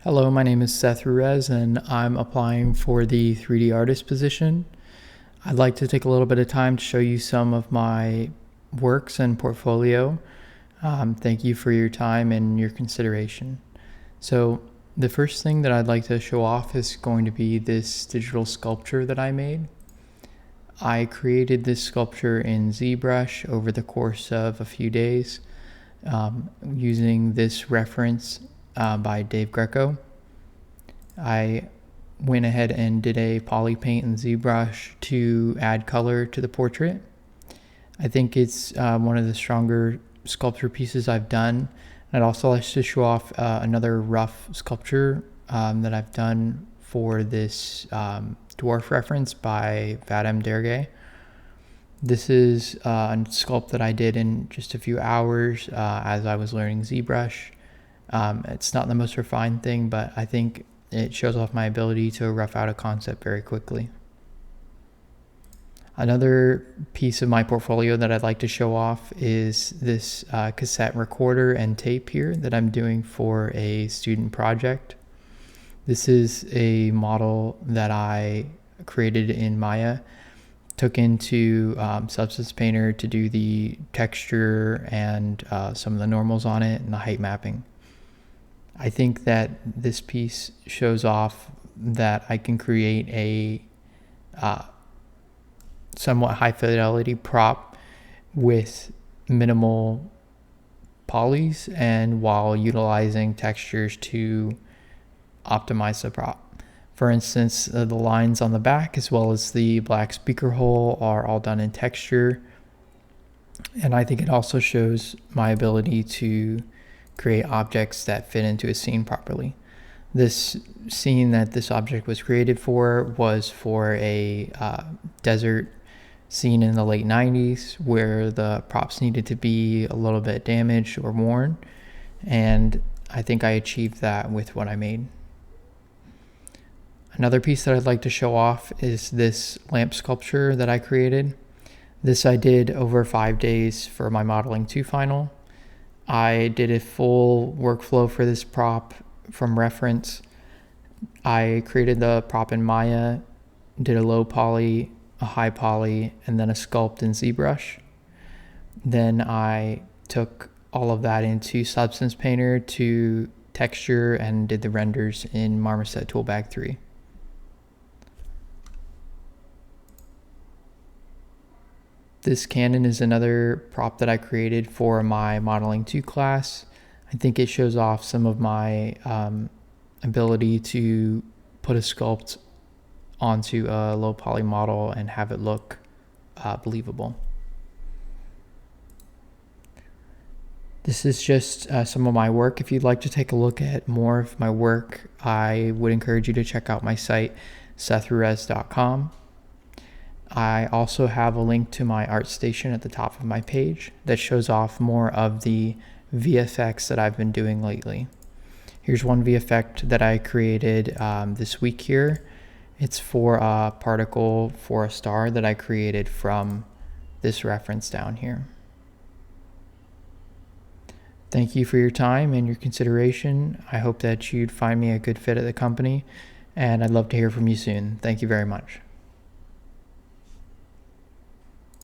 Hello, my name is Seth Ruiz, and I'm applying for the 3D artist position. I'd like to take a little bit of time to show you some of my works and portfolio. Thank you for your time and your consideration. So the first thing that I'd like to show off is going to be this digital sculpture that I made. I created this sculpture in ZBrush over the course of a few days using this reference by Dave Greco. I went ahead and did a poly paint in ZBrush to add color to the portrait. I think it's one of the stronger sculpture pieces I've done. I'd also like to show off another rough sculpture that I've done for this dwarf reference by Vadim Dergay. This is a sculpt that I did in just a few hours as I was learning ZBrush. It's not the most refined thing, but I think it shows off my ability to rough out a concept very quickly. Another piece of my portfolio that I'd like to show off is this cassette recorder and tape here that I'm doing for a student project. This is a model that I created in Maya, took into Substance Painter to do the texture and some of the normals on it and the height mapping. I think that this piece shows off that I can create a somewhat high fidelity prop with minimal polys and while utilizing textures to optimize the prop. For instance, the lines on the back as well as the black speaker hole are all done in texture. And I think it also shows my ability to create objects that fit into a scene properly. This scene that this object was created for was for a desert scene in the late 90s where the props needed to be a little bit damaged or worn, and I think I achieved that with what I made. Another piece that I'd like to show off is this lamp sculpture that I created. This I did over 5 days for my Modeling 2 final. I did a full workflow for this prop from reference. I created the prop in Maya, did a low poly, a high poly, and then a sculpt in ZBrush. Then I took all of that into Substance Painter to texture and did the renders in Marmoset Toolbag 3. This cannon is another prop that I created for my Modeling 2 class. I think it shows off some of my ability to put a sculpt onto a low poly model and have it look believable. This is just some of my work. If you'd like to take a look at more of my work, I would encourage you to check out my site, sethruiz.com. I also have a link to my ArtStation at the top of my page that shows off more of the VFX that I've been doing lately. Here's one VFX that I created this week here. It's for a particle for a star that I created from this reference down here. Thank you for your time and your consideration. I hope that you'd find me a good fit at the company, and I'd love to hear from you soon. Thank you very much.